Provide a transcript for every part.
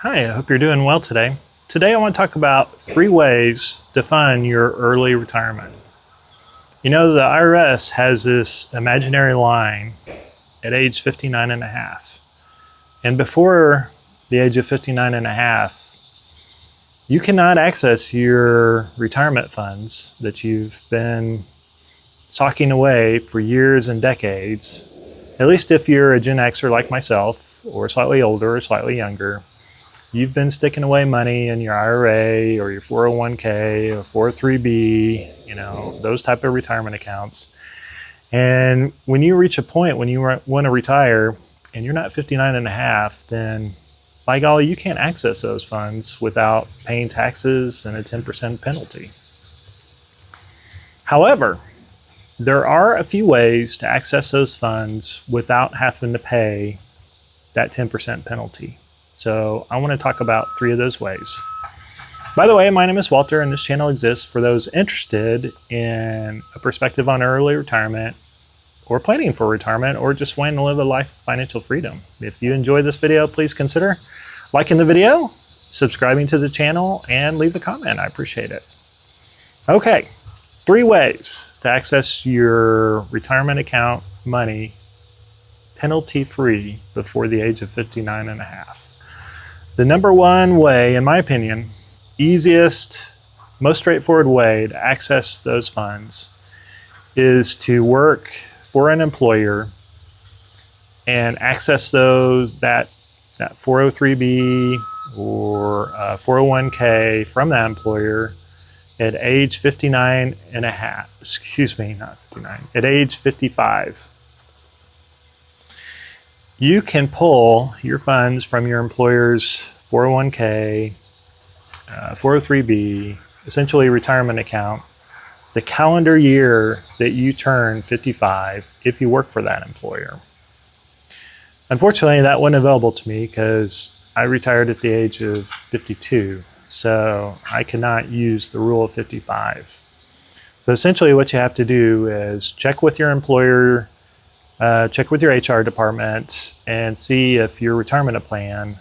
Hi, I hope you're doing well today. Today I want to talk about 3 ways to fund your early retirement. You know, the IRS has this imaginary line at age 59 and a half. And before the age of 59 and a half, you cannot access your retirement funds that you've been socking away for years and decades, at least if you're a Gen Xer like myself, or slightly older or slightly younger. You've been sticking away money in your IRA or your 401k or 403b, those type of retirement accounts. And when you reach a point when you want to retire and you're not 59 and a half, then by golly, you can't access those funds without paying taxes and a 10% penalty. However, there are a few ways to access those funds without having to pay that 10% penalty. So I want to talk about 3 of those ways. By the way, my name is Walter, and this channel exists for those interested in a perspective on early retirement, or planning for retirement, or just wanting to live a life of financial freedom. If you enjoyed this video, please consider liking the video, subscribing to the channel, and leave a comment. I appreciate it. Okay, 3 ways to access your retirement account money penalty-free before the age of 59 and a half. The number 1 way, in my opinion, easiest, most straightforward way to access those funds is to work for an employer and access that 403b or 401k from that employer at age 59 and a half, not 59, at age 55. You can pull your funds from your employer's 401k, 403b, essentially retirement account, the calendar year that you turn 55 if you work for that employer. Unfortunately, that wasn't available to me because I retired at the age of 52, so I cannot use the rule of 55. So essentially what you have to do is check with your employer, check with your HR department, and see if your retirement plan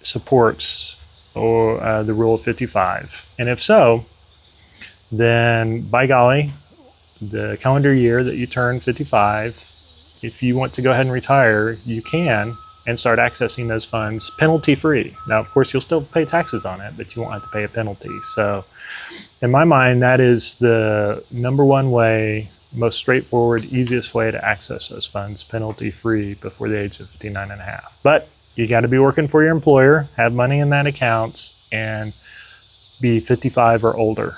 supports the rule of 55. And if so, then by golly, the calendar year that you turn 55, if you want to go ahead and retire, you can, and start accessing those funds penalty-free. Now, of course, you'll still pay taxes on it, but you won't have to pay a penalty. So in my mind, that is the number 1 way, most straightforward, easiest way to access those funds penalty-free before the age of 59 and a half. But you got to be working for your employer, have money in that account, and be 55 or older.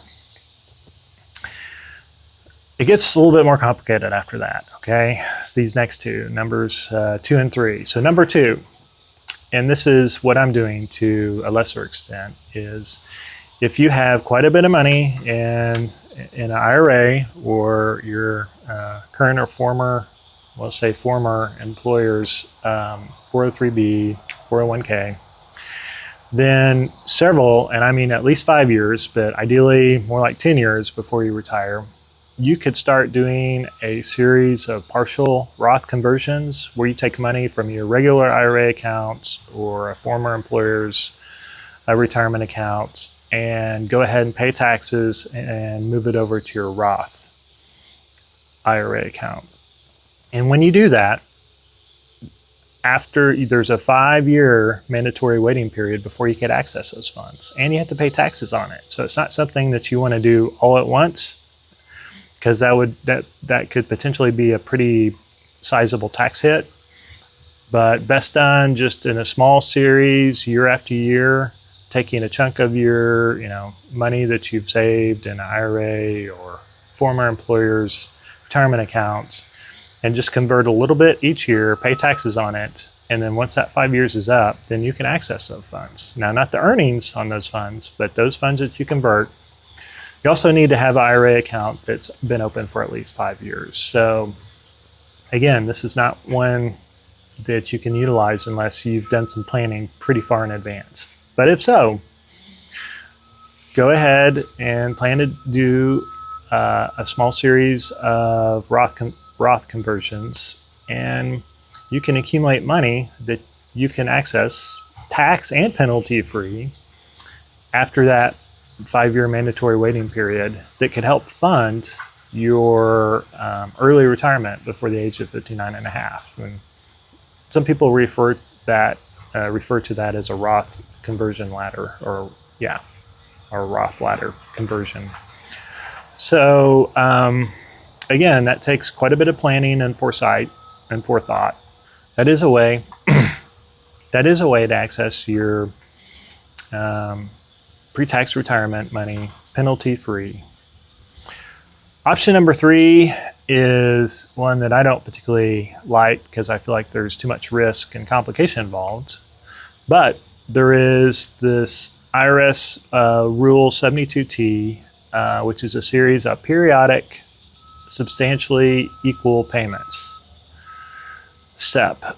It gets a little bit more complicated after that, okay? It's these next 2, numbers 2 and 3. So number 2, and this is what I'm doing to a lesser extent, is if you have quite a bit of money in an IRA or your current or former, let's say former employer's 403b, 401k, then several, and I mean at least 5 years, but ideally more like 10 years before you retire, you could start doing a series of partial Roth conversions where you take money from your regular IRA accounts or a former employer's retirement account and go ahead and pay taxes and move it over to your Roth IRA account. And when you do that, there's a 5-year mandatory waiting period before you can access those funds, and you have to pay taxes on it. So it's not something that you want to do all at once, because that could potentially be a pretty sizable tax hit. But best done just in a small series, year after year, taking a chunk of your money that you've saved in an IRA or former employer's retirement accounts, and just convert a little bit each year, pay taxes on it, and then once that 5 years is up, then you can access those funds. Now, not the earnings on those funds, but those funds that you convert. You also need to have an IRA account that's been open for at least 5 years. So again, this is not one that you can utilize unless you've done some planning pretty far in advance. But if so, go ahead and plan to do a small series of Roth conversions, and you can accumulate money that you can access tax and penalty free after that 5-year mandatory waiting period that could help fund your early retirement before the age of 59 and a half. And some people refer to that as a Roth conversion ladder, or Roth ladder conversion. So again, that takes quite a bit of planning and foresight and forethought. That is a way. That is a way to access your pre-tax retirement money penalty free. Option number 3 is one that I don't particularly like because I feel like there's too much risk and complication involved. But there is this IRS Rule 72T, which is a series of periodic, substantially equal payments. SEP.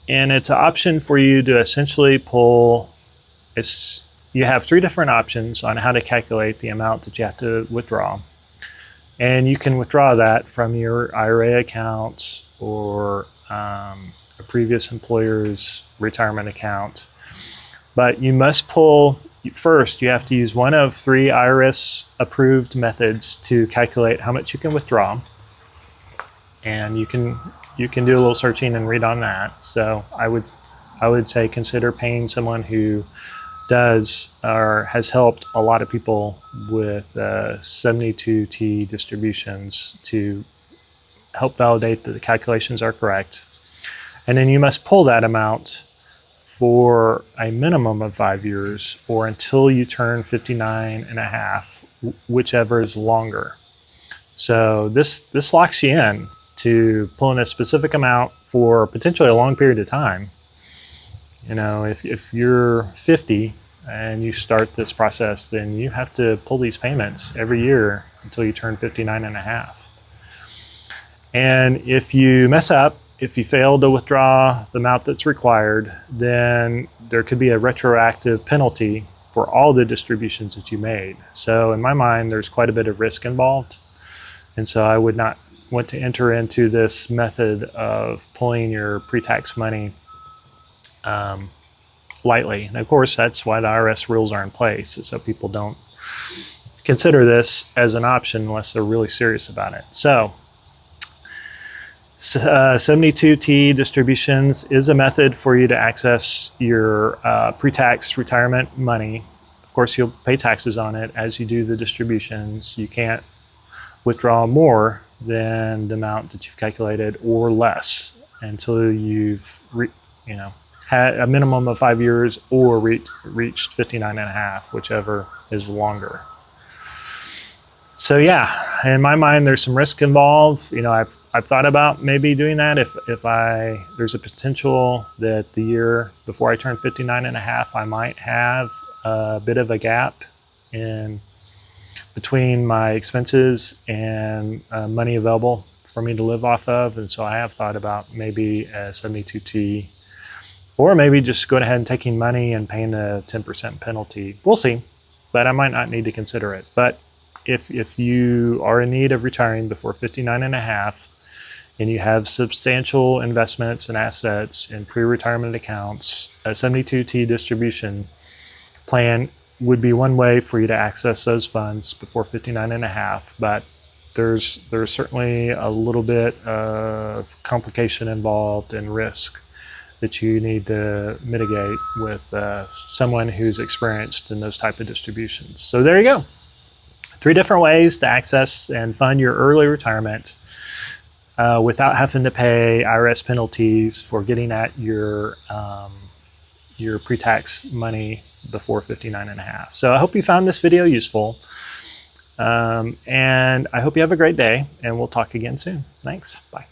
And it's an option for you to essentially pull. You have 3 different options on how to calculate the amount that you have to withdraw. And you can withdraw that from your IRA accounts or a previous employer's retirement account. But you must pull, first you have to use one of 3 IRS approved methods to calculate how much you can withdraw. And you can do a little searching and read on that. So I would say consider paying someone who does or has helped a lot of people with 72T distributions to help validate that the calculations are correct. And then you must pull that amount for a minimum of 5 years or until you turn 59 and a half, whichever is longer. So this locks you in to pulling a specific amount for potentially a long period of time. You know, if you're 50 and you start this process, then you have to pull these payments every year until you turn 59 and a half. And if you mess up, if you fail to withdraw the amount that's required, then there could be a retroactive penalty for all the distributions that you made. So in my mind, there's quite a bit of risk involved. And so I would not want to enter into this method of pulling your pre-tax money lightly. And of course, that's why the IRS rules are in place, is so people don't consider this as an option unless they're really serious about it. So 72T distributions is a method for you to access your pre-tax retirement money. Of course, you'll pay taxes on it as you do the distributions. You can't withdraw more than the amount that you've calculated or less until you've had a minimum of 5 years or reached 59 and a half, whichever is longer. So yeah, in my mind, there's some risk involved. You know, I've thought about maybe doing that if there's a potential that the year before I turn 59 and a half, I might have a bit of a gap in between my expenses and money available for me to live off of. And so I have thought about maybe a 72T, or maybe just going ahead and taking money and paying the 10% penalty. We'll see, but I might not need to consider it. But if you are in need of retiring before 59 and a half, and you have substantial investments and assets in pre-retirement accounts, a 72T distribution plan would be one way for you to access those funds before 59 and a half. But there's certainly a little bit of complication involved and risk that you need to mitigate with someone who's experienced in those type of distributions. So there you go. 3 different ways to access and fund your early retirement without having to pay IRS penalties for getting at your pre-tax money before 59 and a half. So I hope you found this video useful, and I hope you have a great day, and we'll talk again soon. Thanks. Bye.